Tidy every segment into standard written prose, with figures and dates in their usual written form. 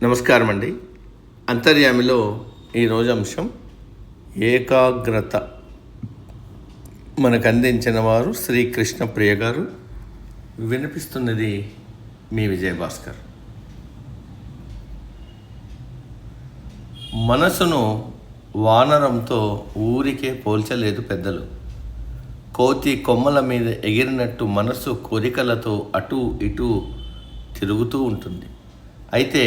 నమస్కారం అండి. అంతర్యామిలో ఈరోజు అంశం ఏకాగ్రత. మనకు అందించిన వారు శ్రీ కృష్ణ ప్రియ గారు. వినిపిస్తున్నది మీ విజయభాస్కర్. మనసును వానరంతో ఊరికే పోల్చలేదు పెద్దలు. కోతి కొమ్మల మీద ఎగిరినట్టు మనసు కోరికలతో అటూ ఇటూ తిరుగుతూ ఉంటుంది. అయితే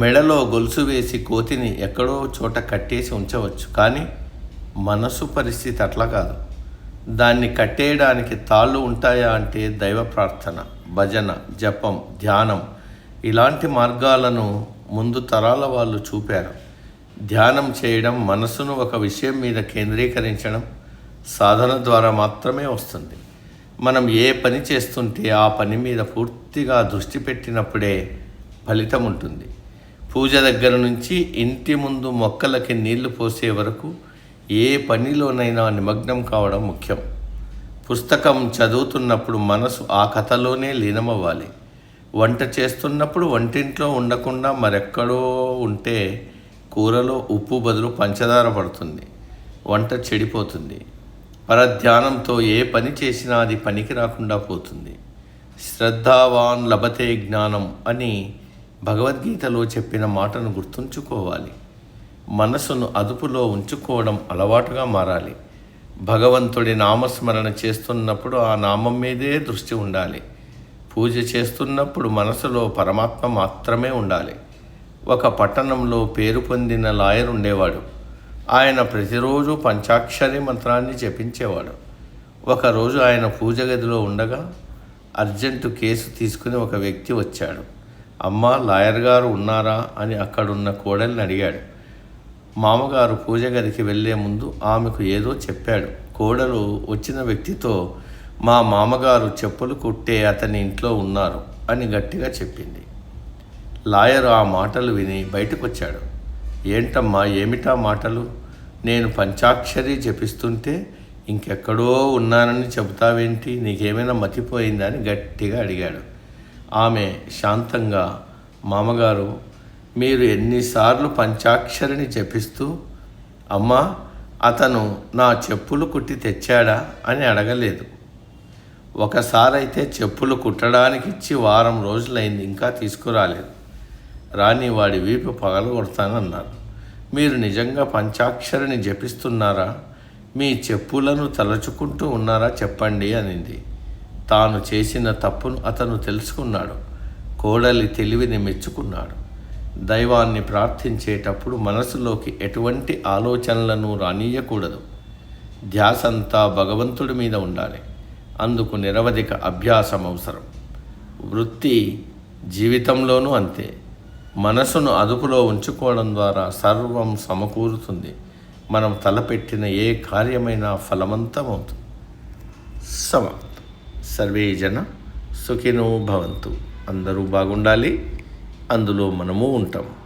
మెడలో గొలుసు వేసి కోతిని ఎక్కడో చోట కట్టేసి ఉంచవచ్చు, కానీ మనసు పరిస్థితి అట్లా కాదు. దాన్ని కట్టేయడానికి తాళ్ళు ఉంటాయా అంటే దైవ ప్రార్థన, భజన, జపం, ధ్యానం ఇలాంటి మార్గాలను ముందు తరాల వాళ్ళు చూపారు. ధ్యానం చేయడం, మనసును ఒక విషయం మీద కేంద్రీకరించడం సాధన ద్వారా మాత్రమే వస్తుంది. మనం ఏ పని చేస్తుంటే ఆ పని మీద పూర్తిగా దృష్టి పెట్టినప్పుడే ఫలితం ఉంటుంది. పూజ దగ్గర నుంచి ఇంటి ముందు మొక్కలకి నీళ్లు పోసే వరకు ఏ పనిలోనైనా నిమగ్నం కావడం ముఖ్యం. పుస్తకం చదువుతున్నప్పుడు మనసు ఆ కథలోనే లీనమవ్వాలి. వంట చేస్తున్నప్పుడు వంటింట్లో ఉండకుండా మరెక్కడో ఉంటే కూరలో ఉప్పు బదులు పంచదార పడుతుంది, వంట చెడిపోతుంది. పరధ్యానంతో ఏ పని చేసినా అది పనికి రాకుండా పోతుంది. శ్రద్ధావాన్ లభతే జ్ఞానం అని భగవద్గీతలో చెప్పిన మాటను గుర్తుంచుకోవాలి. మనసును అదుపులో ఉంచుకోవడం అలవాటుగా మారాలి. భగవంతుడి నామస్మరణ చేస్తున్నప్పుడు ఆ నామం మీదే దృష్టి ఉండాలి. పూజ చేస్తున్నప్పుడు మనసులో పరమాత్మ మాత్రమే ఉండాలి. ఒక పట్టణంలో పేరు పొందిన లాయర్ ఉండేవాడు. ఆయన ప్రతిరోజు పంచాక్షరి మంత్రాన్ని జపించేవాడు. ఒకరోజు ఆయన పూజ గదిలో ఉండగా అర్జెంటు కేసు తీసుకుని ఒక వ్యక్తి వచ్చాడు. అమ్మ, లాయర్ గారు ఉన్నారా అని అక్కడున్న కోడల్ని అడిగాడు. మామగారు పూజ గదికి వెళ్ళే ముందు ఆమెకు ఏదో చెప్పాడు. కోడలు వచ్చిన వ్యక్తితో, మా మామగారు చెప్పులు కుట్టే అతని ఇంట్లో ఉన్నారు అని గట్టిగా చెప్పింది. లాయర్ ఆ మాటలు విని బయటకు వచ్చాడు. ఏంటమ్మా, ఏమిటా మాటలు? నేను పంచాక్షరి జపిస్తుంటే ఇంకెక్కడో ఉన్నానని చెబుతావేంటి? నీకేమైనా మతిపోయిందా అని గట్టిగా అడిగాడు. ఆమె శాంతంగా, మామగారు, మీరు ఎన్నిసార్లు పంచాక్షరిని జపిస్తూ అమ్మా అతను నా చెప్పులు కుట్టి తెచ్చాడా అని అడగలేదు. ఒకసారైతే చెప్పులు కుట్టడానికి ఇచ్చి వారం రోజులైంది, ఇంకా తీసుకురాలేదు. రాని వాడి వీపు పగలగొడతానన్నారు. మీరు నిజంగా పంచాక్షరిని జపిస్తున్నారా? మీ చెప్పులను తలచుకుంటూ ఉన్నారా చెప్పండి అనింది. తాను చేసిన తప్పును అతను తెలుసుకున్నాడు. కోడలి తెలివిని మెచ్చుకున్నాడు. దైవాన్ని ప్రార్థించేటప్పుడు మనసులోకి ఎటువంటి ఆలోచనలను రానియకూడదు. ధ్యాసంతా భగవంతుడి మీద ఉండాలి. అందుకు నిరవధిక అభ్యాసం అవసరం. వృత్తి జీవితంలోనూ అంతే. మనసును అదుపులో ఉంచుకోవడం ద్వారా సర్వం సమకూరుతుంది. మనం తలపెట్టిన ఏ కార్యమైనా ఫలవంతమవుతుంది. సమాప్తం. సర్వే జన సుఖినో భవంతు. అందరూ బాగుండాలి, అందులో మనము ఉంటాం.